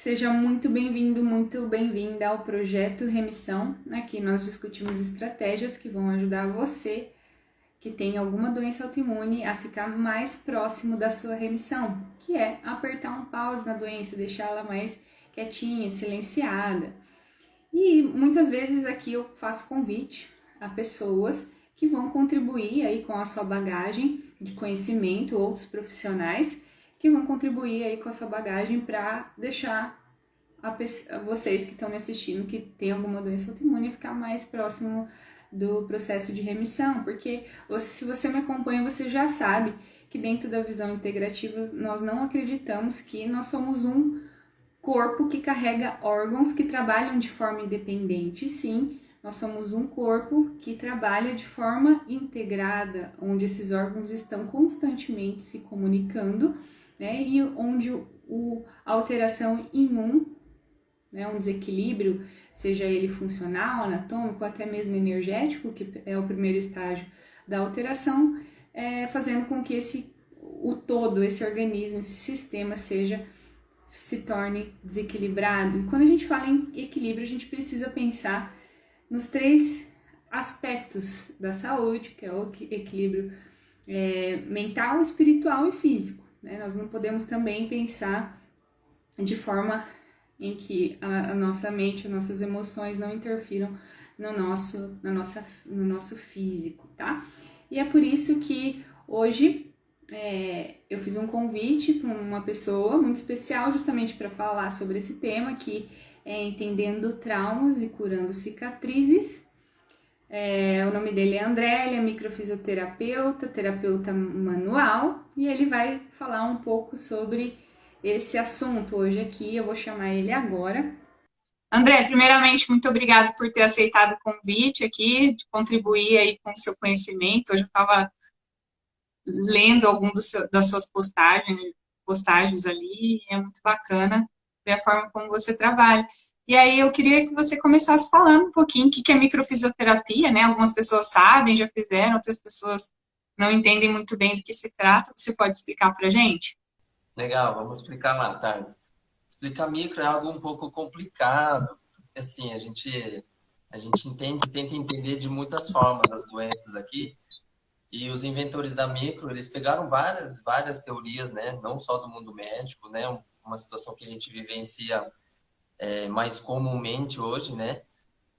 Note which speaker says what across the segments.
Speaker 1: Seja muito bem-vindo, muito bem-vinda ao projeto Remissão. Aqui nós discutimos estratégias que vão ajudar você que tem alguma doença autoimune a ficar mais próximo da sua remissão, que é apertar um pause na doença, deixá-la mais quietinha, silenciada. E muitas vezes aqui eu faço convite a pessoas que vão contribuir aí com a sua bagagem de conhecimento, outros profissionais que vão contribuir aí com a sua bagagem para deixar a vocês que estão me assistindo, que tem alguma doença autoimune, ficar mais próximo do processo de remissão, porque se você me acompanha, você já sabe que dentro da visão integrativa nós não acreditamos que nós somos um corpo que carrega órgãos que trabalham de forma independente. Sim, nós somos um corpo que trabalha de forma integrada, onde esses órgãos estão constantemente se comunicando, né, e onde a alteração em um desequilíbrio, seja ele funcional, anatômico, até mesmo energético, que é o primeiro estágio da alteração, fazendo com que o todo, esse organismo, esse sistema se torne desequilibrado. E quando a gente fala em equilíbrio, a gente precisa pensar nos três aspectos da saúde, que é o equilíbrio mental, espiritual e físico, né? Nós não podemos também pensar de forma em que a nossa mente, as nossas emoções não interfiram no nosso físico, tá? E é por isso que hoje eu fiz um convite para uma pessoa muito especial, justamente para falar sobre esse tema, que é Entendendo Traumas e Curando Cicatrizes. O nome dele é André, ele é microfisioterapeuta, terapeuta manual, e ele vai falar um pouco sobre esse assunto hoje aqui. Eu vou chamar ele agora. André, primeiramente, muito obrigado por ter aceitado o convite aqui, de contribuir aí com o seu conhecimento. Hoje eu estava lendo das suas postagens ali, é muito bacana ver a forma como você trabalha. E aí eu queria que você começasse falando um pouquinho o que é microfisioterapia, né? Algumas pessoas sabem, já fizeram, outras pessoas não entendem muito bem do que se trata. Você pode explicar para a gente?
Speaker 2: Legal, vamos explicar lá, Tardes. Explicar micro é algo um pouco complicado. Assim, a gente tenta entender de muitas formas as doenças aqui. E os inventores da micro, eles pegaram várias teorias, né? Não só do mundo médico, né? Uma situação que a gente vivencia mais comumente hoje, né?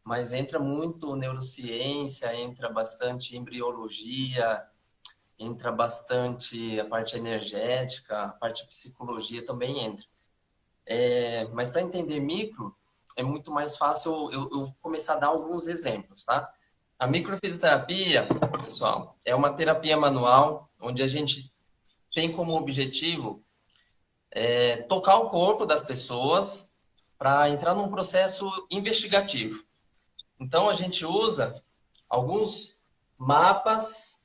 Speaker 2: Mas entra muito neurociência, entra bastante embriologia, entra bastante a parte energética, a parte psicologia também entra. Mas para entender micro, é muito mais fácil eu começar a dar alguns exemplos, tá? A microfisioterapia, pessoal, é uma terapia manual onde a gente tem como objetivo tocar o corpo das pessoas para entrar num processo investigativo. Então, a gente usa alguns mapas,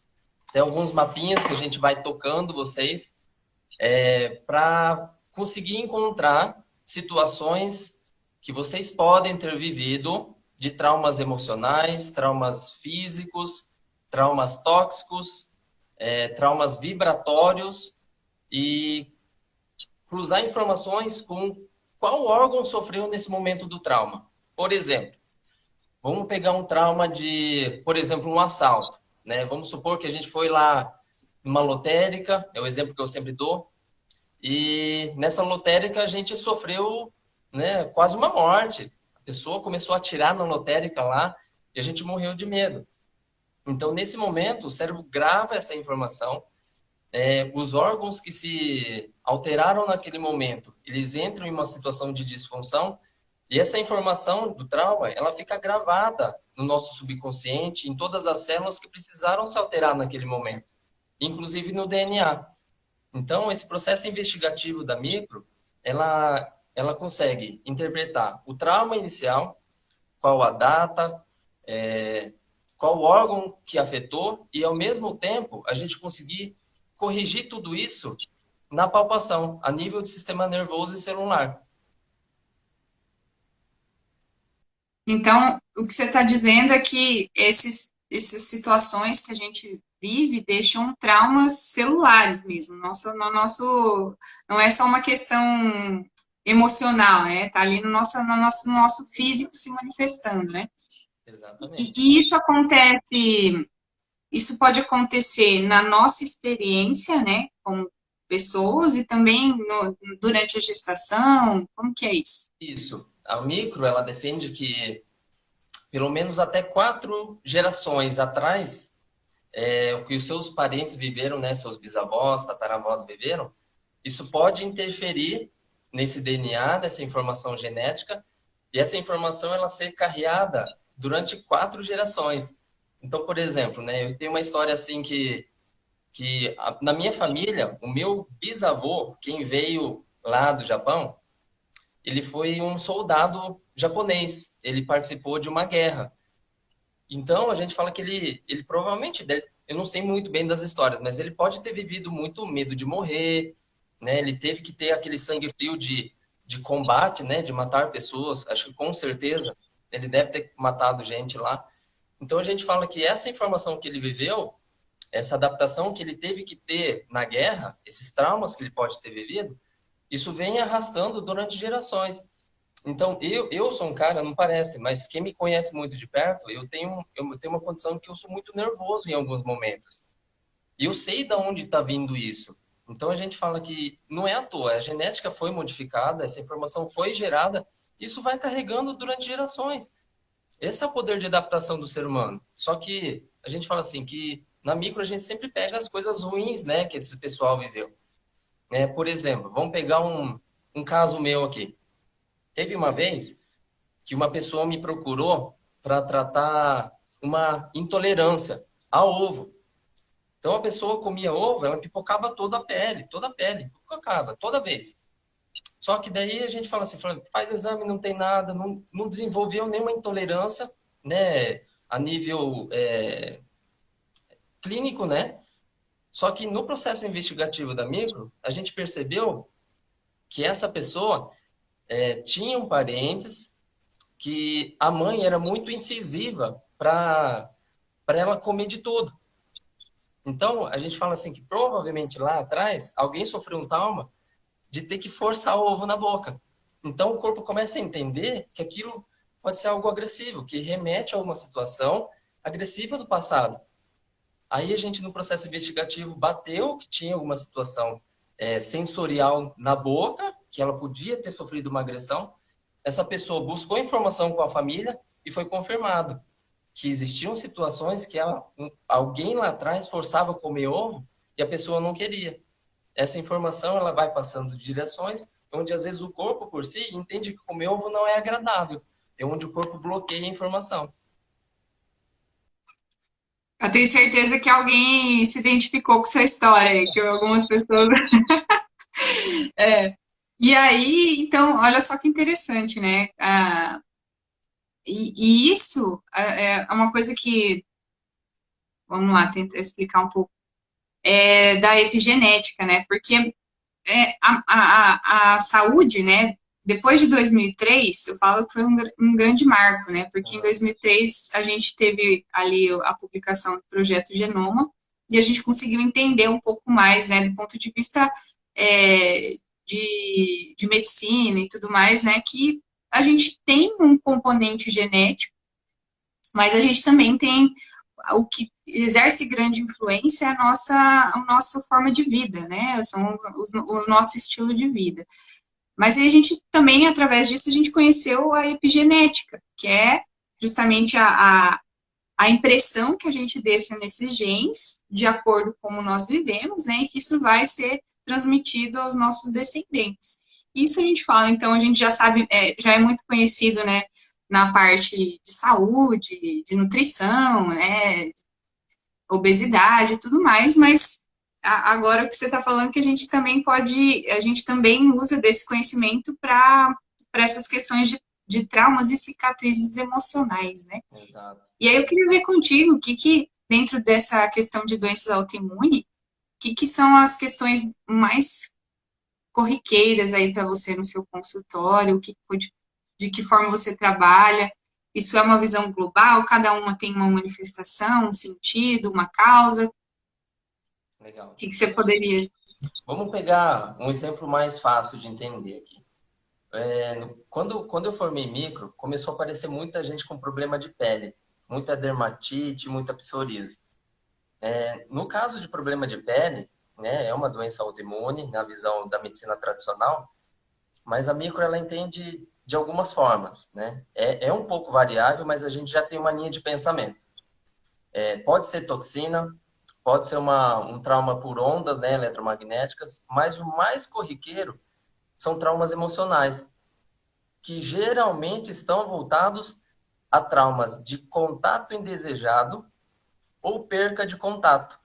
Speaker 2: tem alguns mapinhas que a gente vai tocando vocês para conseguir encontrar situações que vocês podem ter vivido de traumas emocionais, traumas físicos, traumas tóxicos, traumas vibratórios e cruzar informações com qual órgão sofreu nesse momento do trauma. Por exemplo, vamos pegar um trauma de, por exemplo, um assalto, né? Vamos supor que a gente foi lá numa lotérica, é o exemplo que eu sempre dou, e nessa lotérica a gente sofreu, né, quase uma morte. A pessoa começou a atirar na lotérica lá e a gente morreu de medo. Então, nesse momento, o cérebro grava essa informação. Os órgãos que se alteraram naquele momento, eles entram em uma situação de disfunção e essa informação do trauma, ela fica gravada no nosso subconsciente, em todas as células que precisaram se alterar naquele momento, inclusive no DNA. Então, esse processo investigativo da micro, ela consegue interpretar o trauma inicial, qual a data, qual órgão que afetou, e ao mesmo tempo a gente conseguir corrigir tudo isso na palpação, a nível de sistema nervoso e celular.
Speaker 1: Então, o que você está dizendo é que essas situações que a gente vive deixam traumas celulares mesmo. Não é só uma questão emocional, né? Tá ali no nosso físico se manifestando, né?
Speaker 2: Exatamente.
Speaker 1: E isso pode acontecer na nossa experiência, né? Como pessoas e também durante a gestação, como que é isso?
Speaker 2: Isso. A micro, ela defende que pelo menos até 4 gerações atrás, o que os seus parentes viveram, né, seus bisavós, tataravós viveram, isso pode interferir nesse DNA, nessa informação genética, e essa informação ela ser carreada durante 4 gerações. Então, por exemplo, né, eu tenho uma história assim na minha família, o meu bisavô, quem veio lá do Japão, ele foi um soldado japonês. Ele participou de uma guerra. Então, a gente fala que ele provavelmente deve, eu não sei muito bem das histórias, mas ele pode ter vivido muito medo de morrer, né? Ele teve que ter aquele sangue frio de combate, né? De matar pessoas. Acho que com certeza ele deve ter matado gente lá. Então, a gente fala que essa informação que ele viveu, essa adaptação que ele teve que ter na guerra, esses traumas que ele pode ter vivido, isso vem arrastando durante gerações. Então, eu sou um cara, não parece, mas quem me conhece muito de perto, eu tenho uma condição que eu sou muito nervoso em alguns momentos. E eu sei de onde está vindo isso. Então, a gente fala que não é à toa, a genética foi modificada, essa informação foi gerada, isso vai carregando durante gerações. Esse é o poder de adaptação do ser humano. Só que a gente fala assim, que na micro a gente sempre pega as coisas ruins, né, que esse pessoal viveu. Né? Por exemplo, vamos pegar um caso meu aqui. Teve uma vez que uma pessoa me procurou para tratar uma intolerância a ovo. Então a pessoa comia ovo, ela pipocava toda a pele, pipocava toda vez. Só que daí a gente fala assim, faz exame, não tem nada, não desenvolveu nenhuma intolerância, né, a nível clínico, né? Só que no processo investigativo da micro, a gente percebeu que essa pessoa tinha parentes que a mãe era muito incisiva para ela comer de tudo. Então, a gente fala assim que provavelmente lá atrás alguém sofreu um trauma de ter que forçar o ovo na boca. Então, o corpo começa a entender que aquilo pode ser algo agressivo, que remete a uma situação agressiva do passado. Aí a gente, no processo investigativo, bateu que tinha alguma situação sensorial na boca, que ela podia ter sofrido uma agressão. Essa pessoa buscou informação com a família e foi confirmado que existiam situações que alguém lá atrás forçava a comer ovo e a pessoa não queria. Essa informação ela vai passando de direções, onde às vezes o corpo por si entende que comer ovo não é agradável. É onde o corpo bloqueia a informação.
Speaker 1: Eu tenho certeza que alguém se identificou com sua história, que algumas pessoas. E aí, então, olha só que interessante, né? E isso é uma coisa que, vamos lá, tentar explicar um pouco, da epigenética, né? Porque a saúde, né? Depois de 2003, eu falo que foi um grande marco, né? Porque em
Speaker 2: Uhum.
Speaker 1: 2003 a gente teve ali a publicação do Projeto Genoma e a gente conseguiu entender um pouco mais, né? Do ponto de vista de medicina e tudo mais, né? Que a gente tem um componente genético, mas a gente também tem o que exerce grande influência é a nossa forma de vida, né? O nosso estilo de vida. Mas aí a gente também, através disso, a gente conheceu a epigenética, que é justamente a impressão que a gente deixa nesses genes, de acordo com como nós vivemos, né? E que isso vai ser transmitido aos nossos descendentes. Isso a gente fala, então a gente já sabe, já é muito conhecido, né? Na parte de saúde, de nutrição, né? Obesidade e tudo mais, mas agora o que você está falando é que a gente também usa desse conhecimento para essas questões de traumas e cicatrizes emocionais, né?
Speaker 2: Exato.
Speaker 1: E aí eu queria ver contigo dentro dessa questão de doenças autoimunes, que são as questões mais corriqueiras aí para você no seu consultório, de que forma você trabalha. Isso é uma visão global, cada uma tem uma manifestação, um sentido, uma causa. O
Speaker 2: Legal.
Speaker 1: que você poderia.
Speaker 2: Vamos pegar um exemplo mais fácil de entender aqui. Quando eu formei micro, começou a aparecer muita gente com problema de pele, muita dermatite, muita psoríase. No caso de problema de pele, né, é uma doença autoimune na visão da medicina tradicional, mas a micro ela entende de algumas formas, né? É um pouco variável, mas a gente já tem uma linha de pensamento. Pode ser toxina, pode ser um trauma por ondas, né, eletromagnéticas, mas o mais corriqueiro são traumas emocionais, que geralmente estão voltados a traumas de contato indesejado ou perca de contato.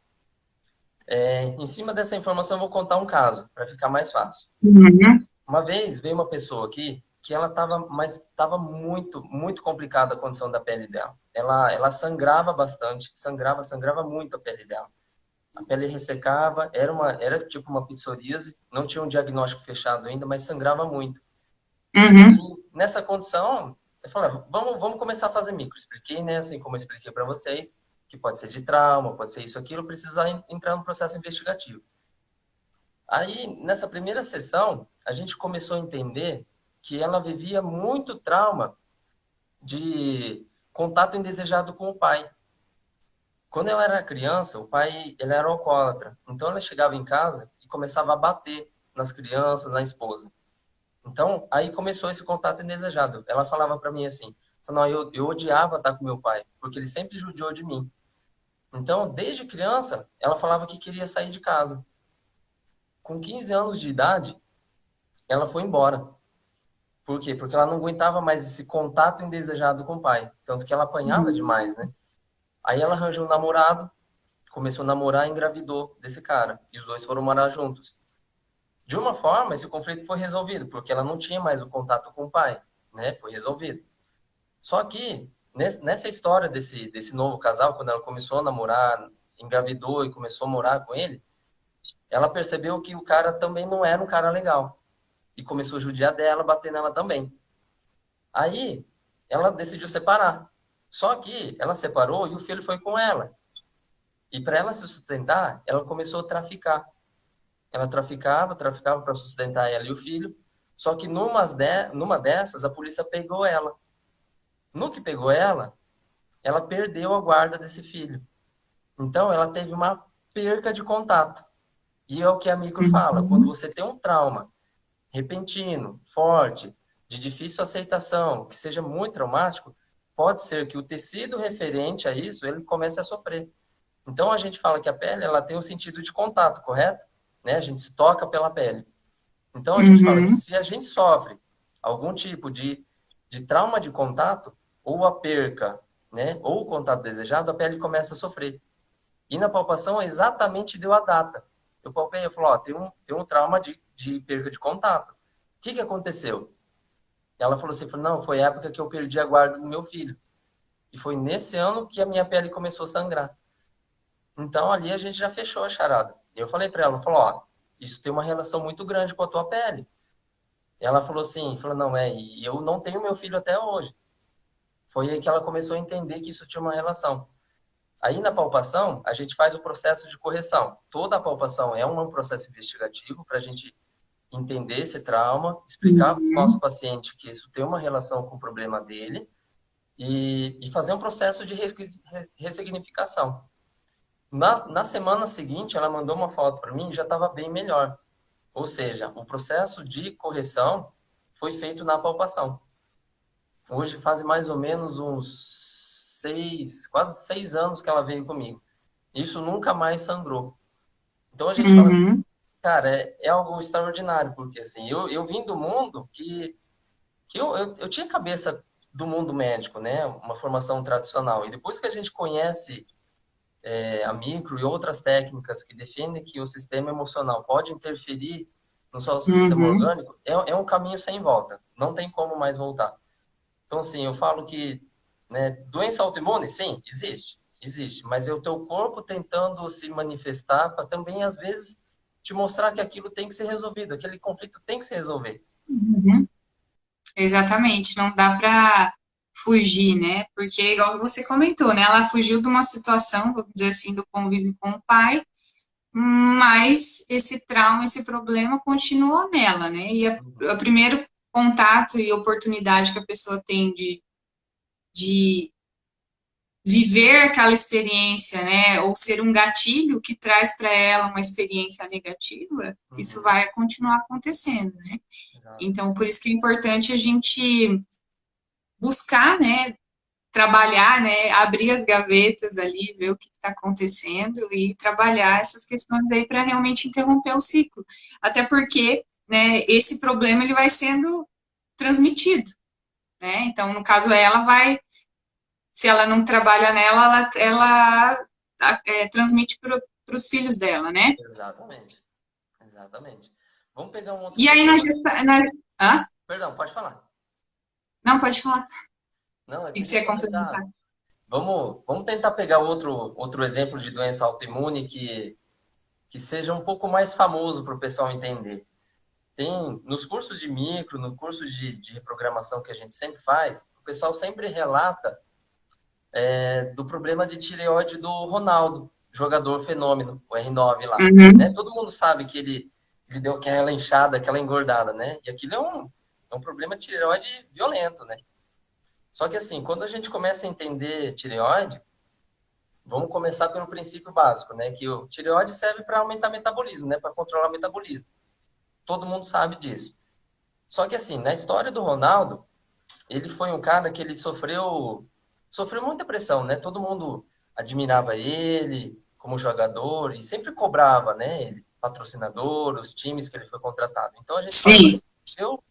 Speaker 2: Em cima dessa informação, eu vou contar um caso, para ficar mais fácil.
Speaker 3: Uhum.
Speaker 2: Uma vez veio uma pessoa aqui que ela estava muito, muito complicada a condição da pele dela. Ela sangrava bastante, sangrava muito a pele dela. A pele ressecava, era tipo uma psoríase, não tinha um diagnóstico fechado ainda, mas sangrava muito.
Speaker 3: Uhum.
Speaker 2: E nessa condição, eu falei, vamos começar a fazer micro. Expliquei, né, assim como eu expliquei para vocês, que pode ser de trauma, pode ser isso, aquilo, precisa entrar no processo investigativo. Aí, nessa primeira sessão, a gente começou a entender que ela vivia muito trauma de contato indesejado com o pai. Quando ela era criança, o pai ele era alcoólatra. Então, ela chegava em casa e começava a bater nas crianças, na esposa. Então, aí começou esse contato indesejado. Ela falava para mim assim, não, eu odiava estar com meu pai, porque ele sempre judiou de mim. Então, desde criança, ela falava que queria sair de casa. Com 15 anos de idade, ela foi embora. Por quê? Porque ela não aguentava mais esse contato indesejado com o pai. Tanto que ela apanhava demais, né? Aí ela arranjou um namorado, começou a namorar e engravidou desse cara. E os dois foram morar juntos. De uma forma, esse conflito foi resolvido, porque ela não tinha mais o contato com o pai, né? Foi resolvido. Só que, nessa história desse novo casal, quando ela começou a namorar, engravidou e começou a morar com ele, ela percebeu que o cara também não era um cara legal. E começou a judiar dela, bater nela também. Aí, ela decidiu separar. Só que ela separou e o filho foi com ela. E para ela se sustentar, ela começou a traficar. Ela traficava para sustentar ela e o filho. Só que numa dessas, a polícia pegou ela. No que pegou ela perdeu a guarda desse filho. Então, ela teve uma perca de contato. E é o que a micro fala. Quando
Speaker 3: Uhum.
Speaker 2: você tem um trauma repentino, forte, de difícil aceitação, que seja muito traumático, pode ser que o tecido referente a isso, ele comece a sofrer. Então, a gente fala que a pele, ela tem um sentido de contato, correto? Né? A gente se toca pela pele. Então, a gente fala que
Speaker 3: Uhum.
Speaker 2: se a gente sofre algum tipo de trauma de contato, ou a perca, né? Ou o contato desejado, a pele começa a sofrer. E na palpação, exatamente deu a data. Eu palpei, eu falei, ó, tem um trauma de perca de contato. O que aconteceu? Ela falou assim, não, foi a época que eu perdi a guarda do meu filho. E foi nesse ano que a minha pele começou a sangrar. Então, ali a gente já fechou a charada. E eu falei para ela, ó, isso tem uma relação muito grande com a tua pele. E ela falou assim, não, e eu não tenho meu filho até hoje. Foi aí que ela começou a entender que isso tinha uma relação. Aí, na palpação, a gente faz o processo de correção. Toda a palpação é um processo investigativo para a gente entender esse trauma, explicar para o nosso
Speaker 3: Uhum.
Speaker 2: paciente que isso tem uma relação com o problema dele e fazer um processo de ressignificação. Na semana seguinte, ela mandou uma foto para mim e já estava bem melhor. Ou seja, o processo de correção foi feito na palpação. Hoje faz mais ou menos uns quase 6 anos que ela veio comigo. Isso nunca mais sangrou. Então a gente fala assim,
Speaker 3: Uhum.
Speaker 2: cara, é algo extraordinário, porque assim, eu vim do mundo que eu tinha cabeça do mundo médico, né? Uma formação tradicional. E depois que a gente conhece a micro e outras técnicas que defendem que o sistema emocional pode interferir no nosso sistema
Speaker 3: Uhum.
Speaker 2: orgânico, é um caminho sem volta. Não tem como mais voltar. Então, assim, eu falo que, né, doença autoimune, sim, existe. Existe. Mas é o teu corpo tentando se manifestar para também, às vezes, te mostrar que aquilo tem que ser resolvido, aquele conflito tem que se resolver.
Speaker 3: Uhum. Exatamente, não dá para fugir, né? Porque, igual você comentou, né? Ela fugiu de uma situação, vamos dizer assim, do convívio com o pai, mas esse trauma, esse problema continuou nela, né? E
Speaker 2: Uhum.
Speaker 3: primeiro contato e oportunidade que a pessoa tem de viver aquela experiência, né, ou ser um gatilho que traz para ela uma experiência negativa, isso vai continuar acontecendo, né? Então, por isso que é importante a gente buscar, né, trabalhar, né, abrir as gavetas ali, ver o que está acontecendo e trabalhar essas questões aí para realmente interromper o ciclo. Até porque, né, esse problema ele vai sendo transmitido, né? Então, no caso, ela vai, se ela não trabalha nela, ela transmite para os filhos dela, né?
Speaker 2: Exatamente. Exatamente. Vamos pegar um outro
Speaker 3: E aí na
Speaker 2: problema.
Speaker 3: gestão... Hã?
Speaker 2: Perdão, pode falar.
Speaker 3: Não, pode falar.
Speaker 2: Não, eu
Speaker 3: E
Speaker 2: queria
Speaker 3: você é complementar.
Speaker 2: completar. Vamos tentar pegar outro exemplo de doença autoimune que seja um pouco mais famoso para o pessoal entender. Tem nos cursos de micro, no curso de reprogramação que a gente sempre faz, o pessoal sempre relata do problema de tireoide do Ronaldo, jogador fenômeno, o R9 lá. Né? Todo mundo sabe que ele deu aquela inchada, aquela engordada, né? E aquilo é um problema de tireoide violento, né? Só que assim, quando a gente começa a entender tireoide, vamos começar pelo princípio básico, né? Que o tireoide serve para aumentar o metabolismo, né? Para controlar o metabolismo. Todo mundo sabe disso. Só que assim, na história do Ronaldo, ele foi um cara que ele sofreu muita pressão, né? Todo mundo admirava ele como jogador e sempre cobrava, né? Ele, patrocinador, os times que ele foi contratado. Então a gente sofreu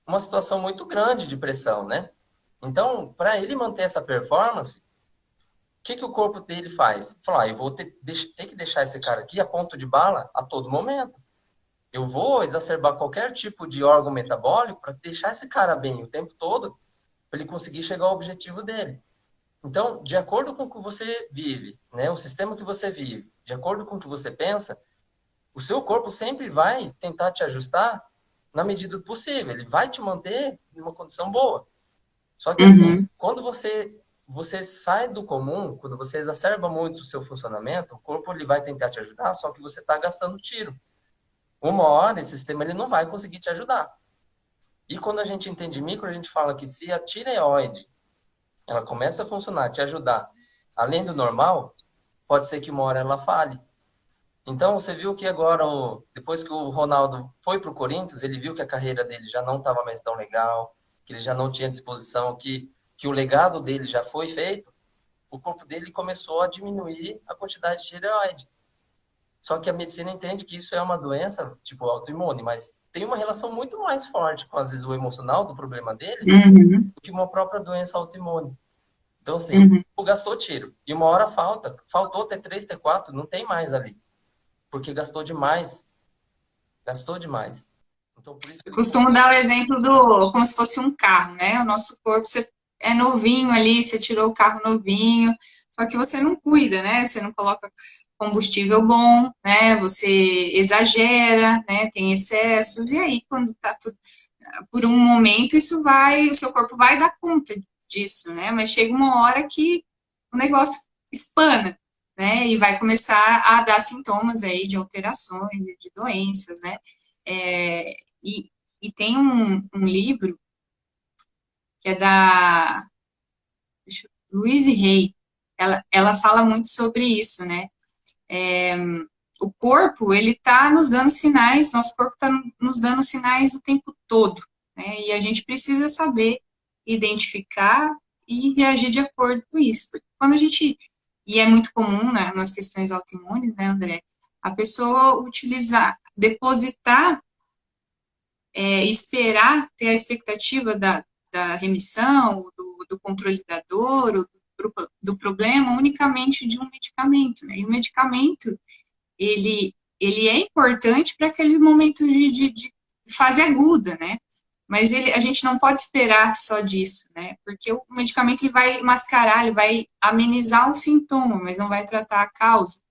Speaker 2: uma situação muito grande de pressão, né? Então, para ele manter essa performance, o que o corpo dele faz? Falar, eu vou ter que deixar esse cara aqui a ponto de bala a todo momento. Eu vou exacerbar qualquer tipo de órgão metabólico para deixar esse cara bem o tempo todo, para ele conseguir chegar ao objetivo dele. Então, de acordo com o que você vive, né, o sistema que você vive, de acordo com o que você pensa, o seu corpo sempre vai tentar te ajustar na medida do possível. Ele vai te manter em uma condição boa. Só que assim, quando você sai do comum, quando você exacerba muito o seu funcionamento, o corpo ele vai tentar te ajudar, só que você está gastando tiro. Uma hora esse sistema ele não vai conseguir te ajudar. E quando a gente entende micro, a gente fala que se a tireoide ela começa a funcionar, te ajudar, além do normal, pode ser que uma hora ela falhe. Então, você viu que agora, depois que o Ronaldo foi para o Corinthians, ele viu que a carreira dele já não estava mais tão legal, que ele já não tinha disposição, que o legado dele já foi feito, o corpo dele começou a diminuir a quantidade de tireoide. Só que a medicina entende que isso é uma doença, tipo, autoimune, mas tem uma relação muito mais forte com, às vezes, o emocional do problema dele do que uma própria doença autoimune. Então, assim, gastou tiro. E uma hora faltou T3, T4, não tem mais ali. Porque gastou demais. Gastou demais. Então, por isso
Speaker 3: eu costumo dar o exemplo como se fosse um carro, né? O nosso corpo, você é novinho ali, você tirou o carro novinho, só que você não cuida, né? Você não coloca combustível bom, né? Você exagera, né? Tem excessos, e aí, quando tá tudo... Por um momento, o seu corpo vai dar conta disso, né? Mas chega uma hora que o negócio espana, né? E vai começar a dar sintomas aí de alterações e de doenças, né? E tem um livro que é da Louise Hay. Ela fala muito sobre isso, né? O corpo, ele tá nos dando sinais, nosso corpo tá nos dando sinais o tempo todo, né? E a gente precisa saber identificar e reagir de acordo com isso. Porque quando a gente... E é muito comum, né, nas questões autoimunes, né, André? A pessoa depositar, esperar, ter a expectativa da remissão, do controle da dor, do problema, unicamente de um medicamento, né? E o medicamento, ele é importante para aquele momento de fase aguda, né? Mas a gente não pode esperar só disso, né? Porque o medicamento ele vai mascarar, ele vai amenizar o sintoma, mas não vai tratar a causa.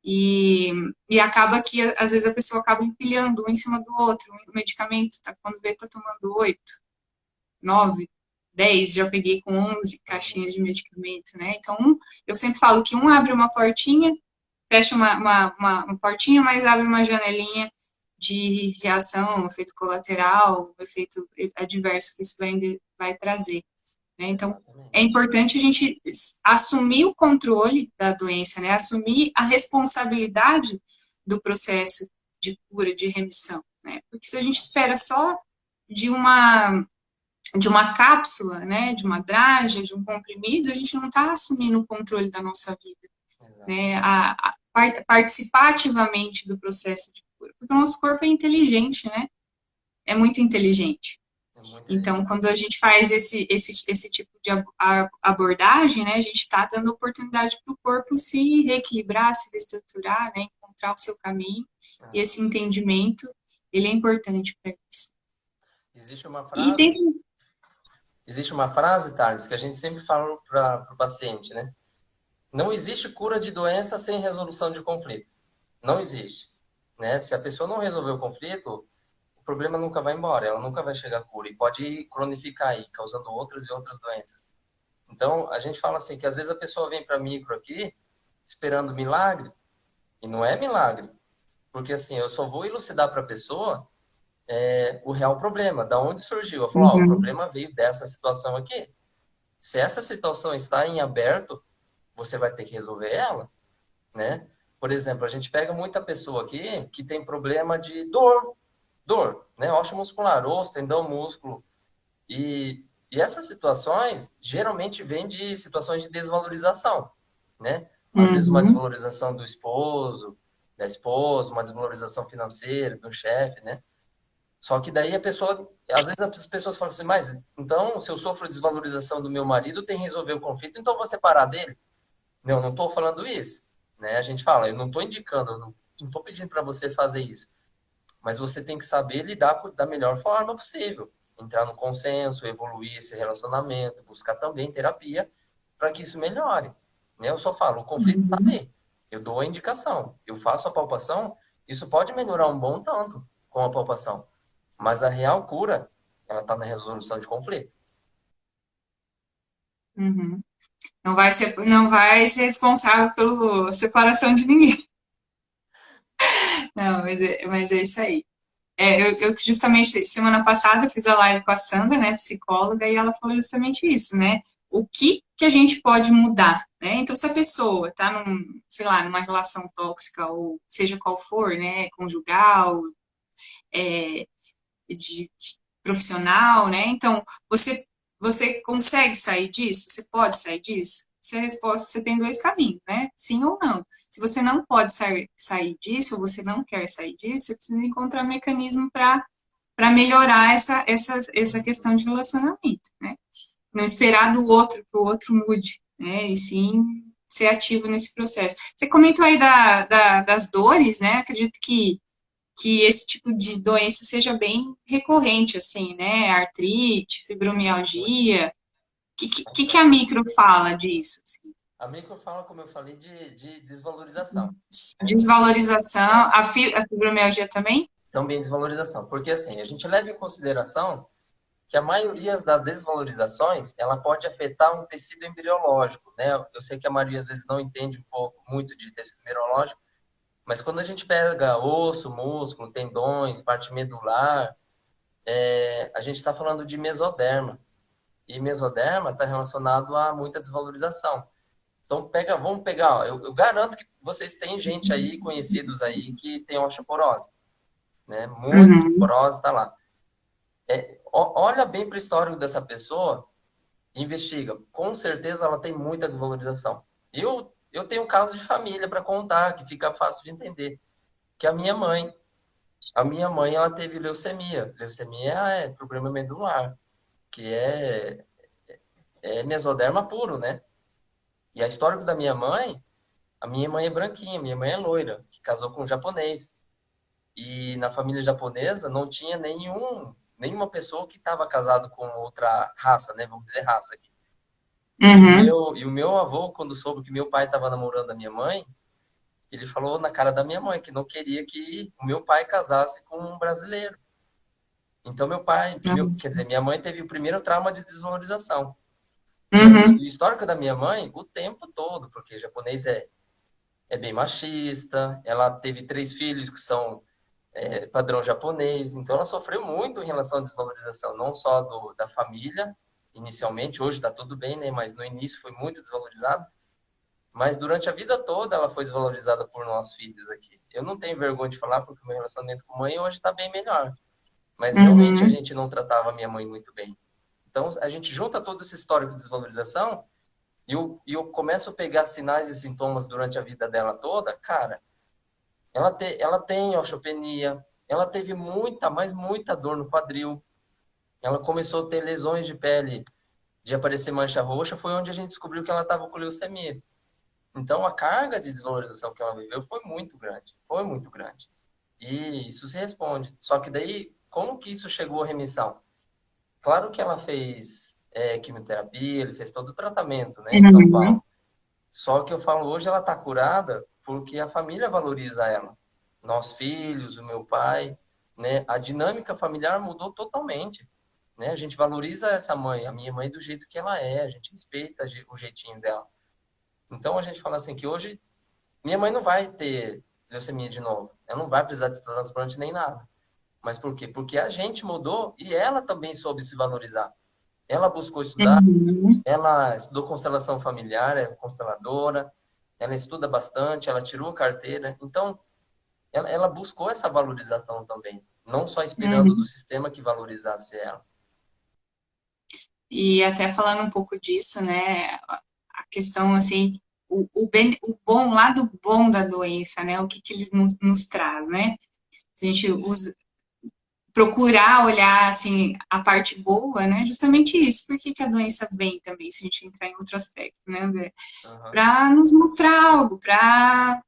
Speaker 3: E acaba que, às vezes, a pessoa acaba empilhando um em cima do outro. O medicamento, quando vê, tá tomando 8, 9, 10, já peguei com 11 caixinhas de medicamento, né? Então, eu sempre falo que um abre uma portinha, fecha uma portinha, mas abre uma janelinha de reação, efeito colateral, efeito adverso que isso vai trazer, né? Então, é importante a gente assumir o controle da doença, né? Assumir a responsabilidade do processo de cura, de remissão, né? Porque se a gente espera só de uma cápsula, né, de uma draga, de um comprimido, a gente não está assumindo o controle da nossa vida, né? Participar ativamente do processo de cura, porque o nosso corpo é inteligente, né? É muito inteligente. Então, quando a gente faz esse tipo de abordagem, né, a gente está dando oportunidade para o corpo se reequilibrar, se reestruturar, né, encontrar o seu caminho, e esse entendimento, ele é importante para isso.
Speaker 2: Existe uma frase, Thales, que a gente sempre fala para o paciente, né? Não existe cura de doença sem resolução de conflito. Não existe, né? Se a pessoa não resolver o conflito, o problema nunca vai embora, ela nunca vai chegar à cura e pode cronificar aí, causando outras e outras doenças. Então, a gente fala assim, que às vezes a pessoa vem para micro aqui, esperando milagre, e não é milagre. Porque assim, eu só vou elucidar para a pessoa o real problema, da onde surgiu. Eu falo, o problema veio dessa situação aqui. Se essa situação está em aberto, você vai ter que resolver ela, né? Por exemplo, a gente pega muita pessoa aqui que tem problema de dor, né? Osso muscular, osso, tendão, músculo. E essas situações geralmente vêm de situações de desvalorização, né? Às vezes uma desvalorização do esposo, da esposa, uma desvalorização financeira do chefe, né? Só que daí a pessoa, às vezes as pessoas falam assim, mas então se eu sofro desvalorização do meu marido, tem que resolver o conflito, então eu vou separar dele? Não estou falando isso, né? A gente fala, eu não estou indicando, eu não estou pedindo para você fazer isso, mas você tem que saber lidar da melhor forma possível, entrar no consenso, evoluir esse relacionamento, buscar também terapia para que isso melhore, né? Eu só falo, o conflito está ali, eu dou a indicação, eu faço a palpação, isso pode melhorar um bom tanto com a palpação. Mas a real cura, ela está na resolução de conflito.
Speaker 3: Não vai ser responsável pela separação de ninguém. Não, mas é isso aí. Eu justamente, semana passada, fiz a live com a Sandra, né, psicóloga, e ela falou justamente isso, né? O que a gente pode mudar, né? Então, se a pessoa está sei lá, numa relação tóxica, ou seja qual for, né, conjugal, de profissional, né? Então, você consegue sair disso? Você pode sair disso? Se a resposta, você tem dois caminhos, né? Sim ou não. Se você não pode sair disso, ou você não quer sair disso, você precisa encontrar um mecanismo para melhorar essa questão de relacionamento, né? Não esperar do outro que o outro mude, né? E sim ser ativo nesse processo. Você comentou aí das dores, né? Acredito que esse tipo de doença seja bem recorrente, assim, né? Artrite, fibromialgia. O que a micro fala disso? Assim?
Speaker 2: A micro fala, como eu falei, de desvalorização.
Speaker 3: Desvalorização. A fibromialgia também?
Speaker 2: Também desvalorização. Porque, assim, a gente leva em consideração que a maioria das desvalorizações, ela pode afetar um tecido embriológico, né? Eu sei que a maioria, às vezes, não entende muito de tecido embriológico, mas quando a gente pega osso, músculo, tendões, parte medular, a gente está falando de mesoderma. E mesoderma está relacionado a muita desvalorização. Então, vamos pegar, ó, eu garanto que vocês têm gente aí, conhecidos aí, que tem osteoporose, né? Muita osteoporose está lá. Olha bem para o histórico dessa pessoa, investiga. Com certeza ela tem muita desvalorização. Eu tenho um caso de família para contar, que fica fácil de entender. Que a minha mãe, ela teve leucemia. Leucemia é problema medular, que é mesoderma puro, né? E a história da minha mãe, a minha mãe é branquinha, minha mãe é loira, que casou com um japonês. E na família japonesa não tinha nenhuma pessoa que estava casado com outra raça, né? Vamos dizer raça aqui. E o meu avô, quando soube que meu pai estava namorando a minha mãe, ele falou na cara da minha mãe que não queria que o meu pai casasse com um brasileiro. Então minha mãe teve o primeiro trauma de desvalorização. O histórico da minha mãe, o tempo todo, porque japonês é bem machista, ela teve 3 filhos que são padrão japonês. Então, ela sofreu muito em relação à desvalorização, não só da família, inicialmente. Hoje está tudo bem, né? Mas no início foi muito desvalorizado. Mas durante a vida toda ela foi desvalorizada por nós filhos aqui. Eu não tenho vergonha de falar porque o meu relacionamento com a mãe hoje está bem melhor. Mas realmente a
Speaker 3: Uhum.
Speaker 2: gente não tratava a minha mãe muito bem. Então a gente junta todo esse histórico de desvalorização e eu começo a pegar sinais e sintomas durante a vida dela toda. Cara, ela tem osteopenia, ela teve muita, mas muita dor no quadril. Ela começou a ter lesões de pele, de aparecer mancha roxa, foi onde a gente descobriu que ela estava com leucemia. Então, a carga de desvalorização que ela viveu foi muito grande. Foi muito grande. E isso se responde. Só que daí, como que isso chegou à remissão? Claro que ela fez quimioterapia, ele fez todo o tratamento, né, em São
Speaker 3: Uhum.
Speaker 2: Paulo. Só que eu falo, hoje ela está curada porque a família valoriza ela. Nós filhos, o meu pai, né? A dinâmica familiar mudou totalmente, né? A gente valoriza essa mãe, a minha mãe do jeito que ela é, a gente respeita o jeitinho dela. Então a gente fala assim que hoje minha mãe não vai ter leucemia de novo. Ela não vai precisar de transplante nem nada. Mas por quê? Porque a gente mudou e ela também soube se valorizar. Ela buscou estudar,
Speaker 3: Uhum.
Speaker 2: ela estudou constelação familiar, é consteladora, ela estuda bastante, ela tirou a carteira. Então, ela buscou essa valorização também. Não só esperando do
Speaker 3: Uhum.
Speaker 2: sistema que valorizasse ela.
Speaker 3: E até falando um pouco disso, né, a questão, assim, o bom, lado bom da doença, né, o que que ele nos traz, né? Se a gente procurar olhar, assim, a parte boa, né, justamente isso, por que que a doença vem também, se a gente entrar em outro aspecto, né, André?
Speaker 2: Uhum,
Speaker 3: Para nos mostrar algo, para,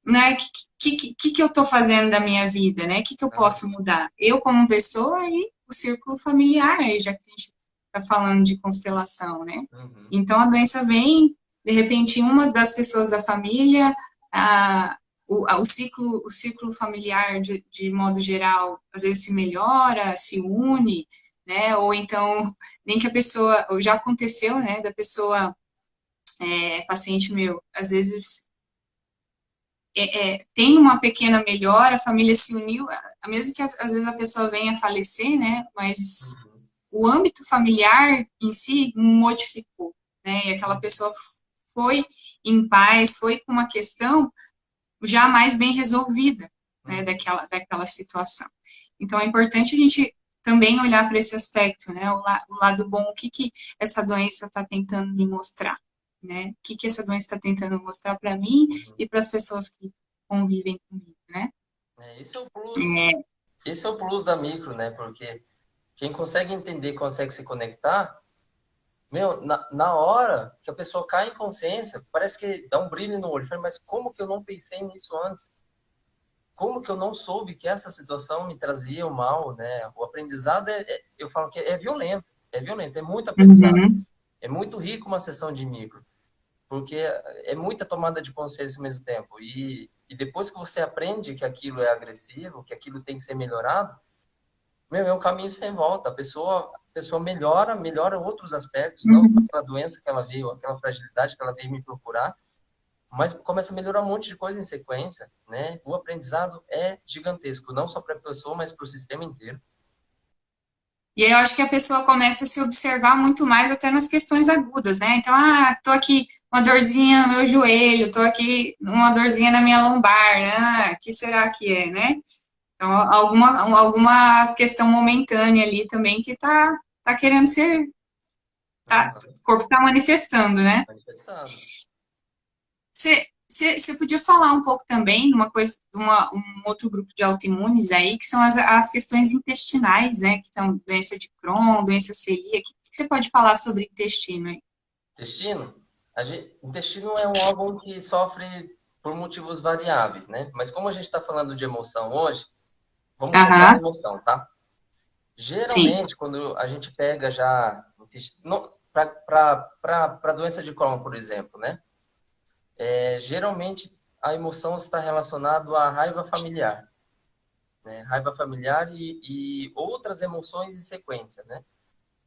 Speaker 3: né, que eu estou fazendo da minha vida, né, que eu posso
Speaker 2: uhum,
Speaker 3: mudar? Eu como pessoa e o círculo familiar, aí, já que a gente está falando de constelação, né?
Speaker 2: uhum,
Speaker 3: Então, a doença vem, de repente, uma das pessoas da família, a, o ciclo familiar, de modo geral, às vezes se melhora, se une, né? Ou então, nem que a pessoa, ou já aconteceu, né, da pessoa, paciente meu, às vezes tem uma pequena melhora, a família se uniu, mesmo que às vezes a pessoa venha a falecer, né? Mas
Speaker 2: uhum,
Speaker 3: o âmbito familiar em si modificou, né? E aquela
Speaker 2: uhum,
Speaker 3: pessoa foi em paz, foi com uma questão já mais bem resolvida, né?
Speaker 2: uhum.
Speaker 3: Daquela situação. Então é importante a gente também olhar para esse aspecto, né? O lado bom, o que que essa doença está tentando me mostrar, né? O que que essa doença está tentando mostrar para mim
Speaker 2: Uhum.
Speaker 3: e para as pessoas que convivem comigo, né?
Speaker 2: Esse é o plus. Esse é o plus da micro, né? Porque quem consegue entender, consegue se conectar, meu, na hora que a pessoa cai em consciência, parece que dá um brilho no olho. Mas como que eu não pensei nisso antes? Como que eu não soube que essa situação me trazia o mal, né? O aprendizado eu falo que é violento, é muito aprendizado.
Speaker 3: Uhum.
Speaker 2: É muito rico uma sessão de micro, porque é muita tomada de consciência ao mesmo tempo. E depois que você aprende que aquilo é agressivo, que aquilo tem que ser melhorado, meu, é um caminho sem volta. A pessoa melhora outros aspectos, não só
Speaker 3: Uhum.
Speaker 2: aquela doença que ela veio, aquela fragilidade que ela veio me procurar, mas começa a melhorar um monte de coisa em sequência, né? O aprendizado é gigantesco, não só para a pessoa, mas para o sistema inteiro.
Speaker 3: E aí eu acho que a pessoa começa a se observar muito mais até nas questões agudas, né? Então, tô aqui uma dorzinha no meu joelho, tô aqui uma dorzinha na minha lombar, né? Que será que é, né? Então, alguma questão momentânea ali também que tá querendo ser,
Speaker 2: Uhum.
Speaker 3: o corpo tá manifestando, né?
Speaker 2: Manifestando.
Speaker 3: Você podia falar um pouco também de uma coisa, um outro grupo de autoimunes aí, que são as questões intestinais, né? Que são doença de Crohn, doença celíaca. O que você pode falar sobre intestino aí?
Speaker 2: Intestino? O intestino é um órgão que sofre por motivos variáveis, né? Mas como a gente está falando de emoção hoje, vamos focar na
Speaker 3: Aham,
Speaker 2: emoção, tá?
Speaker 3: sim.
Speaker 2: Geralmente, quando a gente pega já para doença de Crohn, por exemplo, né? Geralmente a emoção está relacionada à raiva familiar, né? Raiva familiar e outras emoções em sequência, né?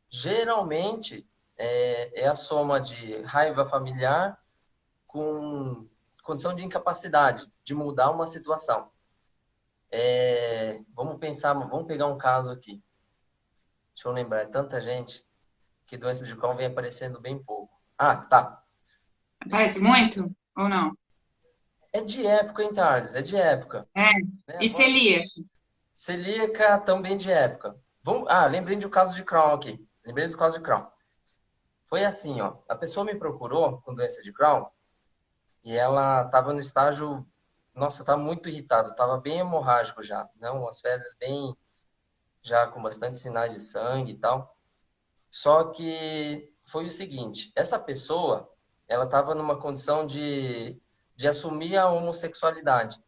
Speaker 2: Geralmente é a soma de raiva familiar com condição de incapacidade de mudar uma situação. Vamos pensar, vamos pegar um caso aqui. Deixa eu lembrar, é tanta gente que doença de Crohn vem aparecendo bem pouco. Ah, tá.
Speaker 3: Parece muito ou não?
Speaker 2: É de época, hein, Thales? É de época.
Speaker 3: É.
Speaker 2: Né?
Speaker 3: E celíaca?
Speaker 2: Celíaca também de época. Lembrei do caso de Crohn aqui. Lembrei do caso de Crohn. Foi assim, ó. A pessoa me procurou com doença de Crohn e ela estava no estágio... Nossa, estava muito irritado. Estava bem hemorrágico já. Não, as fezes bem... Já com bastante sinais de sangue e tal. Só que foi o seguinte. Essa pessoa, ela estava numa condição de assumir a homossexualidade.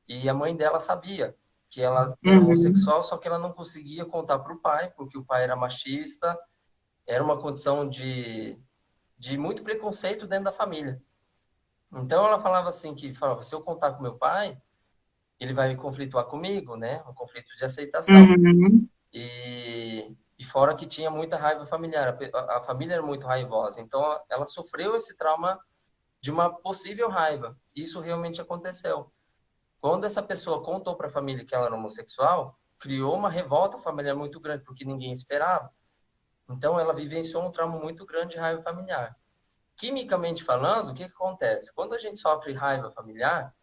Speaker 2: E a mãe dela sabia que ela era
Speaker 3: Uhum.
Speaker 2: homossexual, só que ela não conseguia contar para o pai, porque o pai era machista, era uma condição de muito preconceito dentro da família. Então ela falava assim, se eu contar com meu pai, ele vai conflituar comigo, né? Um conflito de aceitação.
Speaker 3: Uhum.
Speaker 2: E fora que tinha muita raiva familiar, a família era muito raivosa, então ela sofreu esse trauma de uma possível raiva. Isso realmente aconteceu. Quando essa pessoa contou para a família que ela era homossexual, criou uma revolta familiar muito grande, porque ninguém esperava. Então, ela vivenciou um trauma muito grande de raiva familiar. Quimicamente falando, o que acontece? Quando a gente sofre raiva familiar,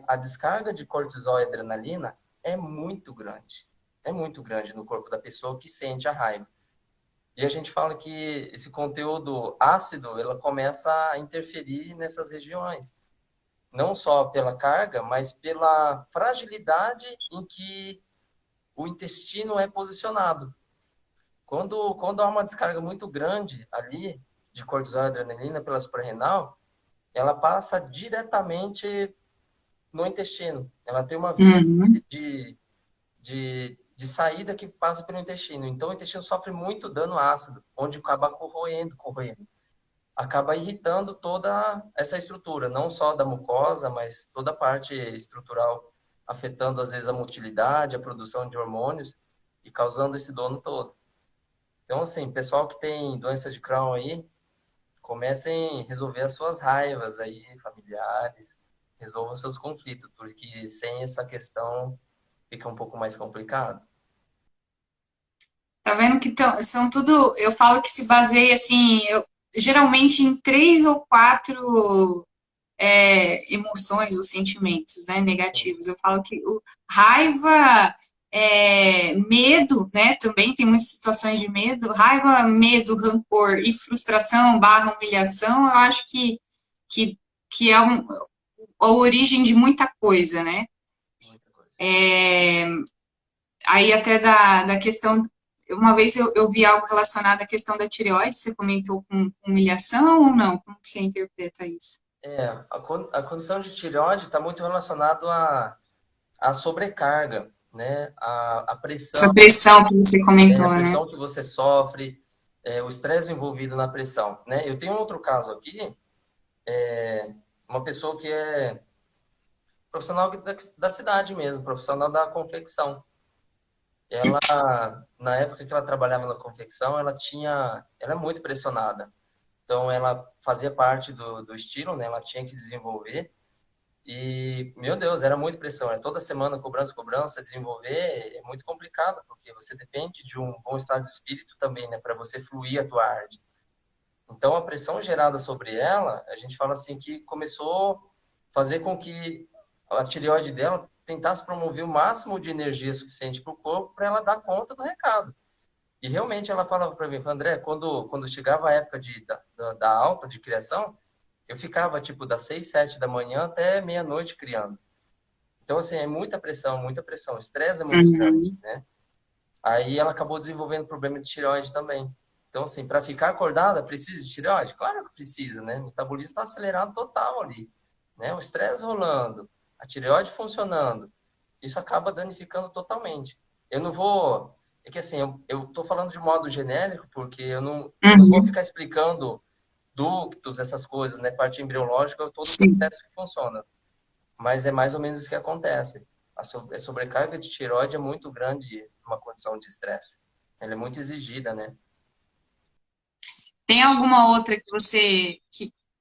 Speaker 2: a descarga de cortisol e adrenalina é muito grande. É muito grande no corpo da pessoa que sente a raiva. E a gente fala que esse conteúdo ácido, ela começa a interferir nessas regiões. Não só pela carga, mas pela fragilidade em que o intestino é posicionado. Quando há uma descarga muito grande ali de cortisol e adrenalina pela suprarrenal, ela passa diretamente no intestino. Ela tem uma via
Speaker 3: Uhum.
Speaker 2: de saída que passa pelo intestino. Então, o intestino sofre muito dano ácido, onde acaba corroendo. Acaba irritando toda essa estrutura, não só da mucosa, mas toda a parte estrutural, afetando às vezes a motilidade, a produção de hormônios e causando esse dano todo. Então, assim, pessoal que tem doença de Crohn aí, comecem a resolver as suas raivas aí, familiares, resolvam seus conflitos, porque sem essa questão fica um pouco mais complicado.
Speaker 3: Tá vendo que são tudo, eu falo que se baseia assim, geralmente em 3 ou 4 emoções ou sentimentos, né,
Speaker 2: Sim,
Speaker 3: negativos. Eu falo que raiva, medo, né, também tem muitas situações de medo, raiva, medo, rancor e frustração barra humilhação, eu acho que, que é a origem de muita coisa, né?
Speaker 2: muita coisa.
Speaker 3: Aí até da questão, uma vez eu vi algo relacionado à questão da tireoide, você comentou com humilhação ou não? Como que você interpreta isso?
Speaker 2: A condição de tireoide está muito relacionado à sobrecarga, né? A
Speaker 3: Essa
Speaker 2: pressão,
Speaker 3: pressão que você comentou,
Speaker 2: a
Speaker 3: né?
Speaker 2: pressão que você sofre, o estresse envolvido na pressão, né? Eu tenho outro caso aqui, uma pessoa que é profissional da cidade mesmo, profissional da confecção. Ela, na época que ela trabalhava na confecção, ela é muito pressionada. Então, ela fazia parte do estilo, né? Ela tinha que desenvolver. E, meu Deus, era muita pressão. Toda semana cobrança, cobrança, desenvolver é muito complicado, porque você depende de um bom estado de espírito também, né? Para você fluir a tua arte. Então, a pressão gerada sobre ela, a gente fala assim que começou a fazer com que a tireoide dela tentasse promover o máximo de energia suficiente para o corpo para ela dar conta do recado. E realmente ela falava para mim, André, quando chegava a época da alta de criação, eu ficava tipo das 6, 7 da manhã até meia-noite criando. Então, assim, é muita pressão, muita pressão. O estresse é muito grande,
Speaker 3: Uhum.
Speaker 2: né? Aí ela acabou desenvolvendo problema de tireoide também. Então, assim, para ficar acordada, precisa de tireoide? Claro que precisa, né? O metabolismo está acelerado total ali, né? O estresse rolando, a tireoide funcionando. Isso acaba danificando totalmente. Eu não vou... É que, assim, eu tô falando de modo genérico, porque eu não vou
Speaker 3: Uhum.
Speaker 2: ficar explicando ductos, essas coisas, né? Parte embriológica, todo o
Speaker 3: Sim.
Speaker 2: processo que funciona. Mas é mais ou menos isso que acontece. A sobrecarga de tireoide é muito grande numa condição de estresse. Ela é muito exigida, né?
Speaker 3: Tem alguma outra que você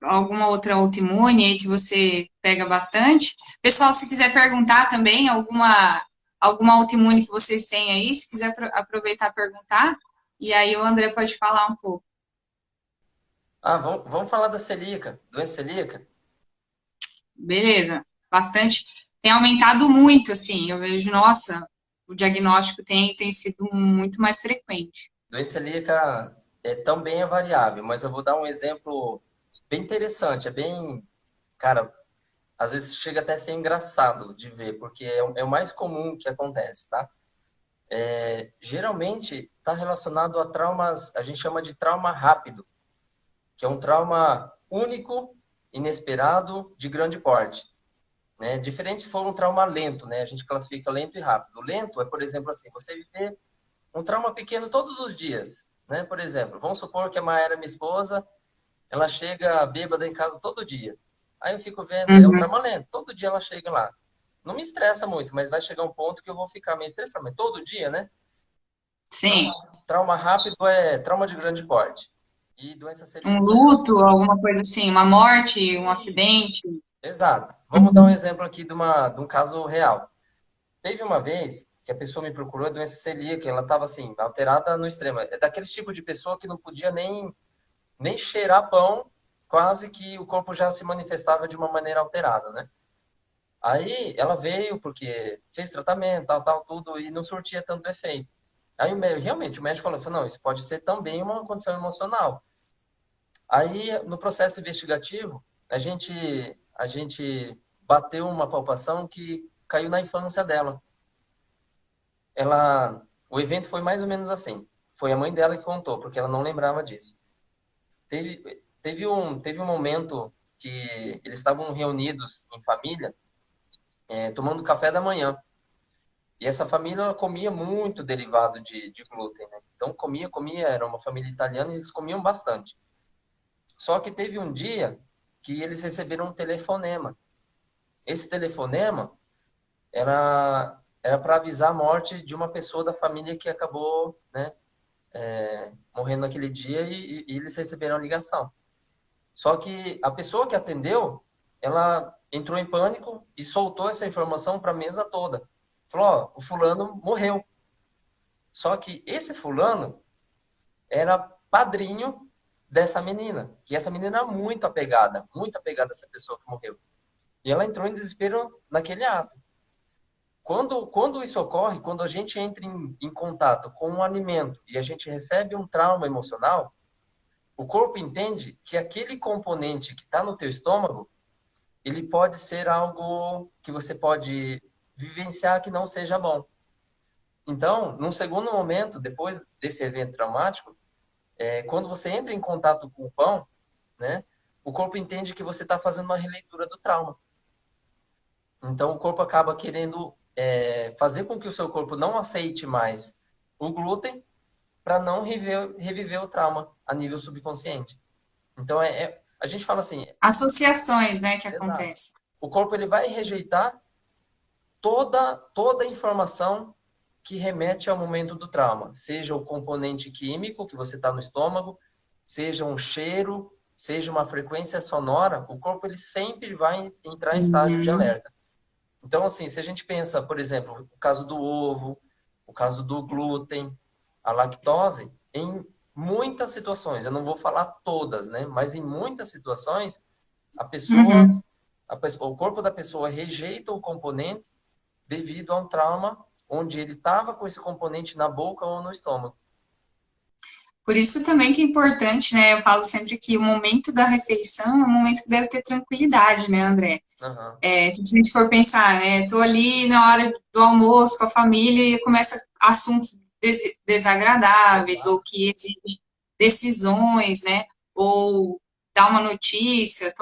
Speaker 3: alguma outra autoimune aí que você pega bastante. Pessoal, se quiser perguntar também alguma autoimune que vocês têm aí, se quiser aproveitar e perguntar, e aí o André pode falar um pouco.
Speaker 2: Ah, vamos falar da celíaca, doença celíaca.
Speaker 3: Beleza, bastante. Tem aumentado muito, assim. Eu vejo, nossa, o diagnóstico tem sido muito mais frequente.
Speaker 2: Doença celíaca também é variável, mas eu vou dar um exemplo bem interessante. É bem, cara, às vezes chega até a ser engraçado de ver, porque é o mais comum que acontece, tá? Geralmente está relacionado a traumas, a gente chama de trauma rápido, que é um trauma único, inesperado, de grande porte. Né? Diferente se for um trauma lento, né? A gente classifica lento e rápido. O lento é, por exemplo, assim, você viver um trauma pequeno todos os dias, né? Por exemplo, vamos supor que a Maera, minha esposa, ela chega bêbada em casa todo dia. Aí eu fico vendo, é um
Speaker 3: Uhum.
Speaker 2: trauma lento, todo dia ela chega lá. Não me estressa muito, mas vai chegar um ponto que eu vou ficar meio estressado, mas todo dia, né?
Speaker 3: Sim,
Speaker 2: Trauma rápido é trauma de grande porte. E doença
Speaker 3: um
Speaker 2: celíaca está
Speaker 3: luto,
Speaker 2: relacionada.
Speaker 3: alguma coisa assim, uma morte, um acidente.
Speaker 2: Exato. Vamos dar um
Speaker 3: Uhum.
Speaker 2: exemplo aqui de um caso real. Teve uma vez que a pessoa me procurou a doença celíaca, ela estava assim, alterada no extremo. É daqueles tipo de pessoa que não podia nem cheirar pão, quase que o corpo já se manifestava de uma maneira alterada, né? Aí ela veio porque fez tratamento, tal, tudo, e não surtia tanto efeito. Aí realmente o médico falou, não, isso pode ser também uma condição emocional. Aí no processo investigativo, a gente bateu uma palpação que caiu na infância dela. O evento foi mais ou menos assim. Foi a mãe dela que contou, porque ela não lembrava disso. Teve um momento que eles estavam reunidos em família, tomando café da manhã. E essa família ela comia muito derivado de glúten, né? Então comia, era uma família italiana e eles comiam bastante. Só que teve um dia que eles receberam um telefonema. Esse telefonema era para avisar a morte de uma pessoa da família que acabou, né, morrendo naquele dia e eles receberam a ligação. Só que a pessoa que atendeu, ela entrou em pânico e soltou essa informação para a mesa toda. Falou, ó, o fulano morreu. Só que esse fulano era padrinho dessa menina. E essa menina era muito apegada a essa pessoa que morreu. E ela entrou em desespero naquele ato. Quando isso ocorre, quando a gente entra em contato com um alimento e a gente recebe um trauma emocional, o corpo entende que aquele componente que está no teu estômago, ele pode ser algo que você pode vivenciar que não seja bom. Então, num segundo momento, depois desse evento traumático, quando você entra em contato com o pão, né, o corpo entende que você está fazendo uma releitura do trauma. Então, o corpo acaba querendo fazer com que o seu corpo não aceite mais o glúten para não reviver o trauma a nível subconsciente. Então, a gente fala assim,
Speaker 3: Associações, né, que
Speaker 2: exato.
Speaker 3: acontecem.
Speaker 2: O corpo ele vai rejeitar toda a informação que remete ao momento do trauma, seja o componente químico que você está no estômago, seja um cheiro, seja uma frequência sonora, o corpo ele sempre vai entrar em estágio de
Speaker 3: Uhum.
Speaker 2: alerta. Então, assim, se a gente pensa, por exemplo, o caso do ovo, o caso do glúten, a lactose, em muitas situações, eu não vou falar todas, né? Mas em muitas situações, a pessoa,
Speaker 3: Uhum.
Speaker 2: o corpo da pessoa rejeita o componente devido a um trauma onde ele estava com esse componente na boca ou no estômago.
Speaker 3: Por isso também que é importante, né? Eu falo sempre que o momento da refeição é um momento que deve ter tranquilidade, né, André?
Speaker 2: Uhum.
Speaker 3: Se a gente for pensar, né? Tô ali na hora do almoço com a família e começa assuntos desagradáveis ou
Speaker 2: Exato.
Speaker 3: que exigem decisões, né? Ou dar uma notícia,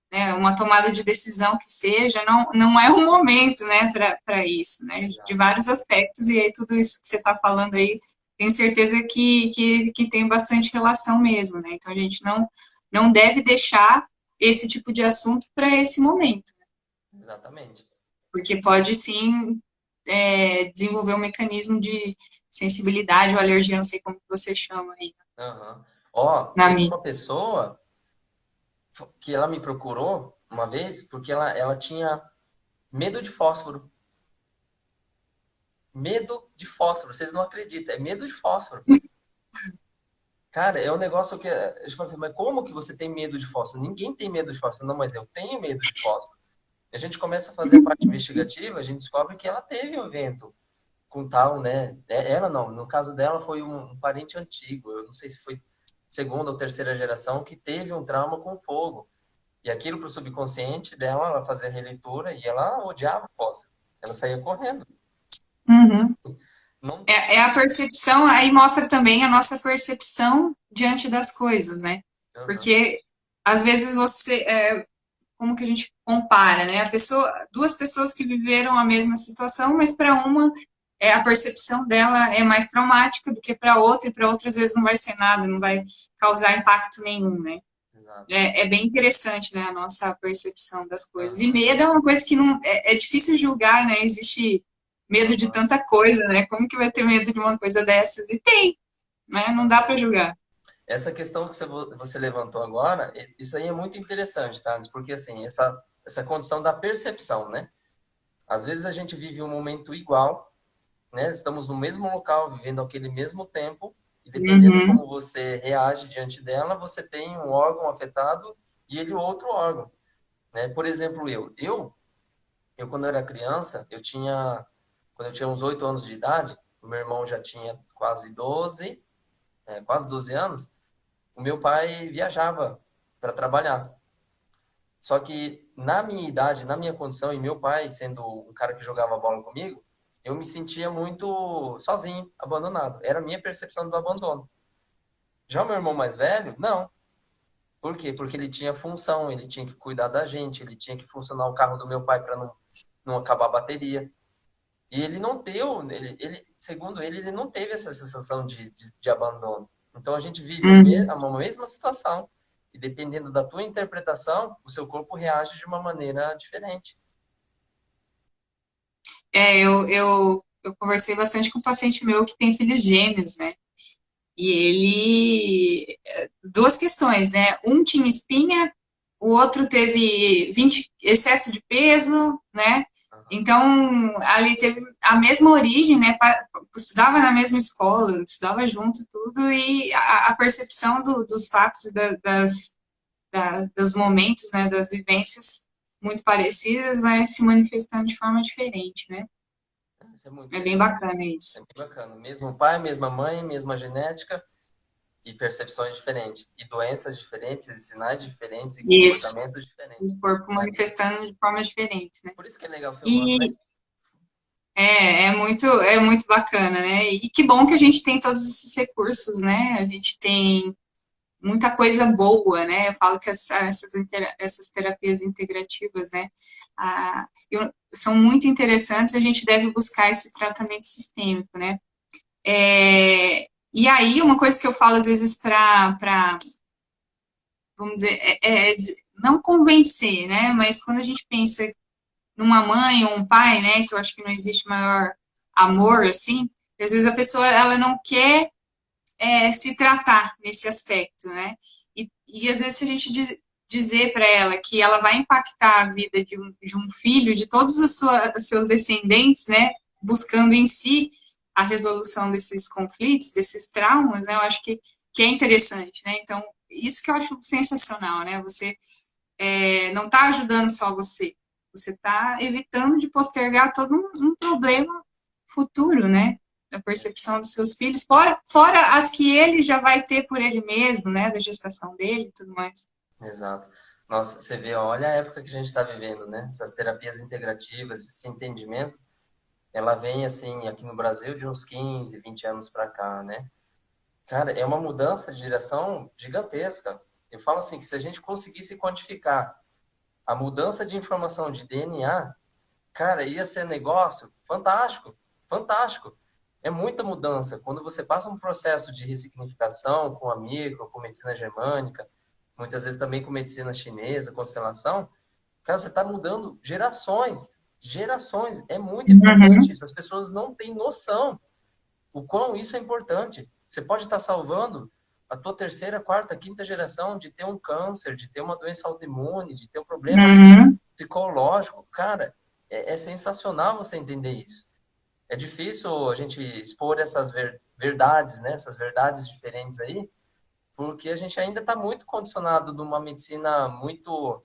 Speaker 3: né, uma tomada de decisão que seja, não é o momento, né, para isso, né, de
Speaker 2: Exato.
Speaker 3: vários aspectos, e aí tudo isso que você está falando aí, tenho certeza que tem bastante relação mesmo, né, então a gente não deve deixar esse tipo de assunto para esse momento,
Speaker 2: Exatamente.
Speaker 3: porque pode sim desenvolver um mecanismo de sensibilidade ou alergia, não sei como que você chama aí
Speaker 2: Uhum. Ó,
Speaker 3: na
Speaker 2: teve
Speaker 3: mídia.
Speaker 2: uma pessoa, que ela me procurou uma vez porque ela tinha medo de fósforo. Medo de fósforo. Vocês não acreditam, é medo de fósforo. Cara, é um negócio que... Eu falo assim, mas como que você tem medo de fósforo? Ninguém tem medo de fósforo. Não, mas eu tenho medo de fósforo. A gente começa a fazer a parte investigativa, a gente descobre que ela teve um evento com tal, né? Ela não, no caso dela foi um parente antigo, eu não sei se foi segunda ou terceira geração, que teve um trauma com fogo. E aquilo para o subconsciente dela, ela fazia releitura e ela odiava o fósforo. Ela saía correndo.
Speaker 3: Uhum.
Speaker 2: Não...
Speaker 3: É a percepção, aí mostra também a nossa percepção diante das coisas, né?
Speaker 2: Uhum.
Speaker 3: Porque às vezes como que a gente compara, né? Duas pessoas que viveram a mesma situação, mas para uma a percepção dela é mais traumática do que para outra, e para outra às vezes não vai ser nada, não vai causar impacto nenhum, né?
Speaker 2: Exato.
Speaker 3: É bem interessante, né, a nossa percepção das coisas.
Speaker 2: Uhum.
Speaker 3: E medo é uma coisa que não é difícil julgar, né? Existe medo de tanta coisa, né? Como que vai ter medo de uma coisa dessas? E tem, né? Não dá para julgar.
Speaker 2: Essa questão que você levantou agora, isso aí é muito interessante, tá? Porque, assim, essa condição da percepção, né? Às vezes a gente vive um momento igual, né? Estamos no mesmo local, vivendo aquele mesmo tempo, e dependendo como você reage diante dela, você tem um órgão afetado e ele outro órgão, né? Por exemplo, eu quando eu era criança, quando eu tinha uns 8 anos de idade, o meu irmão já tinha quase 12 anos, o meu pai viajava para trabalhar. Só que na minha idade, na minha condição, e meu pai sendo um cara que jogava bola comigo, eu me sentia muito sozinho, abandonado. Era a minha percepção do abandono. Já o meu irmão mais velho, não. Por quê? Porque ele tinha função, ele tinha que cuidar da gente, ele tinha que funcionar o carro do meu pai para não acabar a bateria. E ele não deu, segundo ele não teve essa sensação de abandono. Então a gente vive a mesma situação. E dependendo da tua interpretação, o seu corpo reage de uma maneira diferente.
Speaker 3: Eu conversei bastante com um paciente meu que tem filhos gêmeos, né? E ele... Duas questões, né? Um tinha espinha, o outro teve excesso de peso, né? Então, ali teve a mesma origem, né? Estudava na mesma escola, estudava junto, tudo, e a percepção dos fatos, dos momentos, né? Das vivências muito parecidas, mas se manifestando de forma diferente, né?
Speaker 2: Isso é muito
Speaker 3: É bem bacana isso.
Speaker 2: É bem bacana. Mesmo pai, mesma mãe, mesma genética e percepções diferentes. E doenças diferentes, e sinais diferentes, e comportamentos diferentes.
Speaker 3: O corpo manifestando de formas diferentes, né?
Speaker 2: Por isso que é legal o ser humano, né?
Speaker 3: É muito bacana, né? E que bom que a gente tem todos esses recursos, né? A gente tem muita coisa boa, né? Eu falo que essas terapias integrativas, né? São muito interessantes, a gente deve buscar esse tratamento sistêmico, né? E aí, uma coisa que eu falo às vezes vamos dizer, não convencer, né? Mas quando a gente pensa numa mãe ou um pai, né? Que eu acho que não existe maior amor, assim, às vezes a pessoa, ela não quer se tratar nesse aspecto, né? E às vezes se a gente dizer para ela que ela vai impactar a vida de um filho, de todos os seus descendentes, né? Buscando em si a resolução desses conflitos, desses traumas, né? Eu acho que é interessante, né? Então, isso que eu acho sensacional, né? Você não está ajudando só você está evitando de postergar todo um problema futuro, né? Da percepção dos seus filhos, fora as que ele já vai ter por ele mesmo, né? Da gestação dele e tudo mais.
Speaker 2: Exato. Nossa, você vê, olha a época que a gente está vivendo, né? Essas terapias integrativas, esse entendimento, ela vem, assim, aqui no Brasil de uns 15, 20 anos para cá, né? Cara, é uma mudança de direção gigantesca. Eu falo assim, que se a gente conseguisse quantificar a mudança de informação de DNA, cara, ia ser negócio fantástico, fantástico. É muita mudança. Quando você passa um processo de ressignificação com a micro, com medicina germânica, muitas vezes também com medicina chinesa, constelação, cara, você está mudando gerações. Gerações. É muito importante isso. As pessoas não têm noção o quão isso é importante. Você pode estar salvando a tua terceira, quarta, quinta geração de ter um câncer, de ter uma doença autoimune, de ter um problema
Speaker 3: Uhum.
Speaker 2: psicológico. Cara, é sensacional você entender isso. É difícil a gente expor essas verdades, né? Essas verdades diferentes aí, porque a gente ainda está muito condicionado numa medicina muito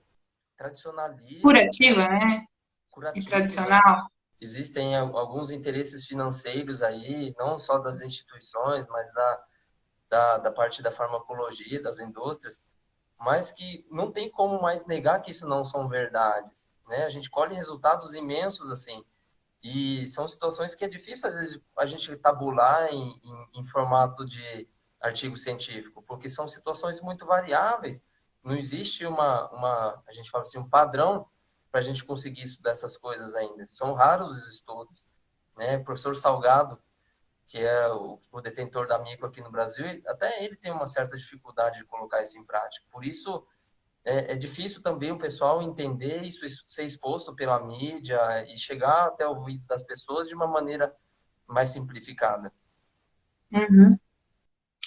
Speaker 2: tradicionalista,
Speaker 3: Curativa, né? E
Speaker 2: curativa.
Speaker 3: tradicional.
Speaker 2: Existem alguns interesses financeiros aí, não só das instituições, mas da parte da farmacologia, das indústrias, mas que não tem como mais negar que isso não são verdades, né? A gente colhe resultados imensos assim, e são situações que é difícil às vezes a gente tabular em formato de artigo científico, porque são situações muito variáveis. Não existe a gente fala assim, um padrão para a gente conseguir estudar essas coisas ainda. São raros os estudos, né? O professor Salgado, que é o detentor da micro aqui no Brasil, até ele tem uma certa dificuldade de colocar isso em prática. Por isso, é difícil também o pessoal entender isso ser exposto pela mídia e chegar até o ouvido das pessoas de uma maneira mais simplificada.
Speaker 3: Uhum.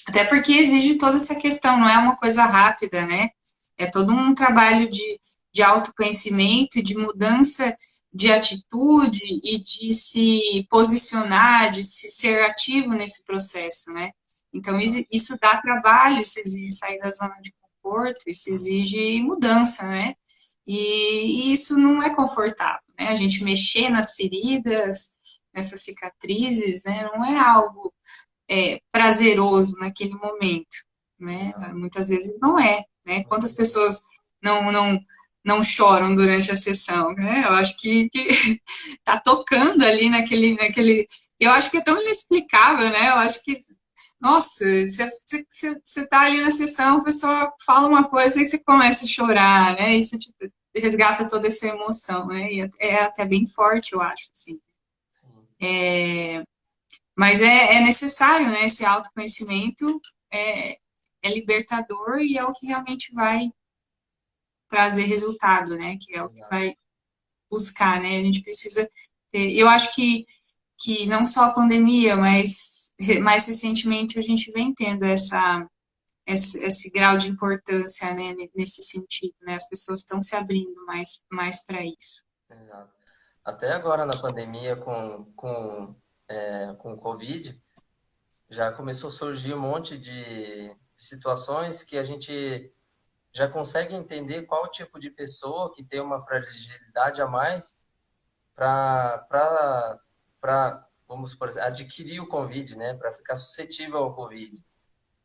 Speaker 3: Até porque exige toda essa questão, não é uma coisa rápida, né? É todo um trabalho de autoconhecimento e de mudança de atitude e de se posicionar, de se ser ativo nesse processo, né? Então, isso dá trabalho, isso exige sair da zona de conforto, isso exige mudança, né? E isso não é confortável, né? A gente mexer nas feridas, nessas cicatrizes, né? Não é algo prazeroso naquele momento, né? Muitas vezes não é, né? Quantas pessoas não não não choram durante a sessão, né? Eu acho que tá tocando ali naquele, eu acho que é tão inexplicável, né? Eu acho que nossa, você tá ali na sessão, a pessoa fala uma coisa e você começa a chorar, né? Isso tipo, resgata toda essa emoção, né? E é até bem forte, eu acho, assim.
Speaker 2: Sim,
Speaker 3: Mas é necessário, né? Esse autoconhecimento é, é libertador e é o que realmente vai trazer resultado, né? Que é o que
Speaker 2: exato.
Speaker 3: vai buscar, né? A gente precisa ter. Eu acho que não só a pandemia, mas mais recentemente a gente vem tendo esse grau de importância, né? Nesse sentido, né? As pessoas estão se abrindo mais para isso.
Speaker 2: Exato. Até agora na pandemia com o Covid, já começou a surgir um monte de situações que a gente já consegue entender qual tipo de pessoa que tem uma fragilidade a mais vamos por exemplo, adquirir o Covid, né? Para ficar suscetível ao Covid.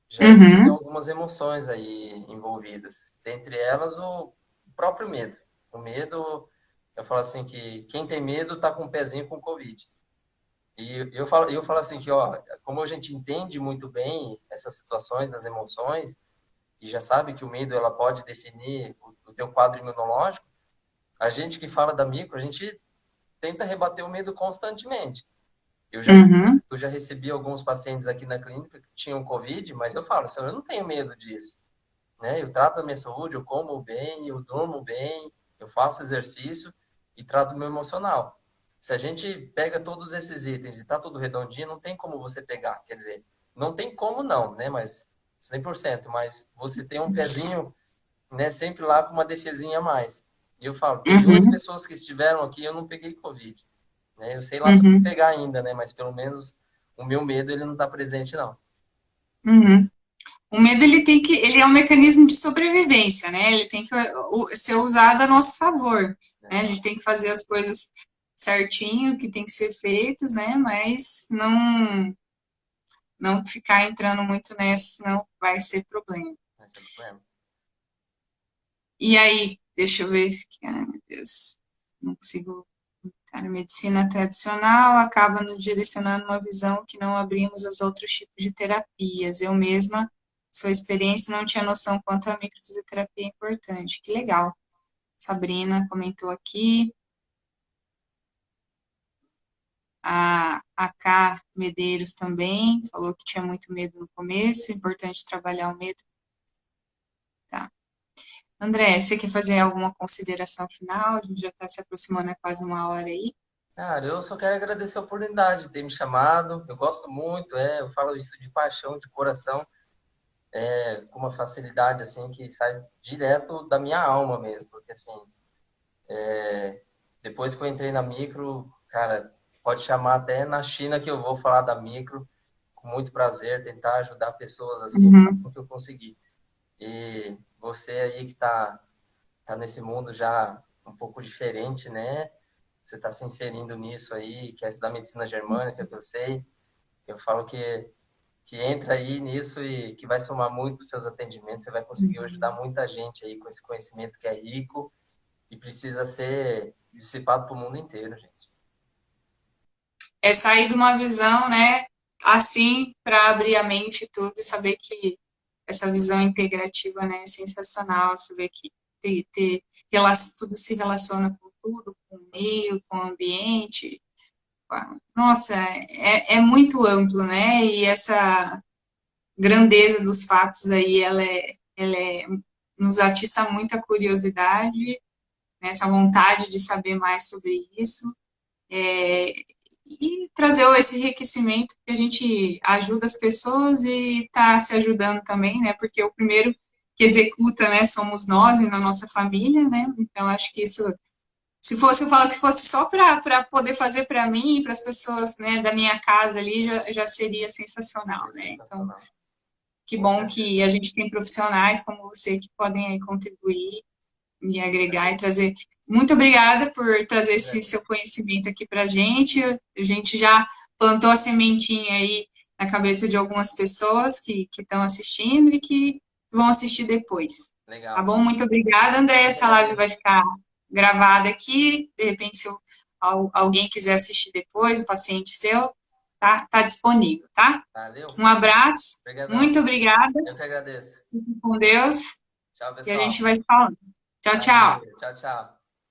Speaker 2: Já existem
Speaker 3: Uhum,
Speaker 2: algumas emoções aí envolvidas. Dentre elas, o próprio medo. O medo, eu falo assim que quem tem medo tá com um pezinho com Covid. E eu falo assim que, ó, como a gente entende muito bem essas situações das emoções e já sabe que o medo ela pode definir o teu quadro imunológico, a gente que fala da micro, a gente tenta rebater o medo constantemente. Eu já,
Speaker 3: uhum,
Speaker 2: eu já recebi alguns pacientes aqui na clínica que tinham Covid, mas eu falo, senhor, eu não tenho medo disso, né? Eu trato a minha saúde, eu como bem, eu durmo bem, eu faço exercício e trato o meu emocional. Se a gente pega todos esses itens e tá tudo redondinho, não tem como você pegar. Quer dizer, não tem como não, né? Mas 100%, mas você tem um pezinho, né, sempre lá com uma defesinha a mais. E eu falo, teve 8
Speaker 3: uhum,
Speaker 2: pessoas que estiveram aqui e eu não peguei Covid, né? Eu sei lá se eu vou
Speaker 3: uhum,
Speaker 2: pegar ainda, né? Mas pelo menos o meu medo ele não está presente, não.
Speaker 3: uhum. O medo ele é um mecanismo de sobrevivência, né? Ele tem que ser usado a nosso favor, né? A gente
Speaker 2: Exato.
Speaker 3: tem que fazer as coisas certinho, que tem que ser feitos, né? Mas não ficar entrando muito nessa, senão vai ser problema.
Speaker 2: Esse é o problema.
Speaker 3: E aí, deixa eu ver aqui, ai meu Deus, não consigo. Cara, a medicina tradicional acaba nos direcionando uma visão que não abrimos aos outros tipos de terapias. Eu mesma, sua experiência, não tinha noção quanto a microfisioterapia é importante. Que legal. Sabrina comentou aqui. A K Medeiros também falou que tinha muito medo no começo. Importante trabalhar o medo. Tá. André, você quer fazer alguma consideração final? A gente já está se aproximando a quase uma hora aí.
Speaker 2: Cara, eu só quero agradecer a oportunidade de ter me chamado. Eu gosto muito, eu falo isso de paixão, de coração. com uma facilidade assim que sai direto da minha alma mesmo, porque assim, depois que eu entrei na micro, cara, pode chamar até na China que eu vou falar da micro, com muito prazer, tentar ajudar pessoas assim,
Speaker 3: Uhum.
Speaker 2: o que eu conseguir. E você aí que tá nesse mundo já um pouco diferente, né? Você está se inserindo nisso aí, quer estudar medicina germânica, que eu sei. Eu falo que entra aí nisso e que vai somar muito para os seus atendimentos. Você vai conseguir ajudar muita gente aí com esse conhecimento que é rico e precisa ser dissipado para o mundo inteiro, gente.
Speaker 3: É sair de uma visão, né, assim, para abrir a mente e tudo, e saber que essa visão integrativa, né, é sensacional, saber que tudo se relaciona com tudo, com o meio, com o ambiente. Nossa, é muito amplo, né, e essa grandeza dos fatos aí, nos atiça muita curiosidade, né, essa vontade de saber mais sobre isso, e trazer esse enriquecimento que a gente ajuda as pessoas e está se ajudando também, né? Porque o primeiro que executa, né, somos nós e na nossa família, né? Então acho que isso, se fosse, eu falo que se fosse só para poder fazer para mim e para as pessoas, né, da minha casa ali, já seria sensacional,
Speaker 2: É
Speaker 3: né? Então,
Speaker 2: sensacional,
Speaker 3: que
Speaker 2: com
Speaker 3: bom
Speaker 2: certeza.
Speaker 3: que a gente tem profissionais como você que podem aí contribuir me agregar e trazer. Muito obrigada por trazer esse seu
Speaker 2: Agradeço.
Speaker 3: conhecimento aqui para a gente. A gente já plantou a sementinha aí na cabeça de algumas pessoas que estão assistindo e que vão assistir depois. Tá
Speaker 2: Legal.
Speaker 3: bom? Muito obrigada, André.
Speaker 2: Eu que
Speaker 3: Essa live vai
Speaker 2: agradeço.
Speaker 3: ficar gravada aqui. De repente, se alguém quiser assistir depois, o paciente seu, tá disponível, tá?
Speaker 2: Valeu.
Speaker 3: Um abraço.
Speaker 2: Obrigadão.
Speaker 3: Muito obrigada.
Speaker 2: Eu que agradeço.
Speaker 3: Fique com Deus.
Speaker 2: Tchau,
Speaker 3: E a gente
Speaker 2: pessoal.
Speaker 3: vai se falando. Tchau, tchau.
Speaker 2: Valeu. Tchau, tchau.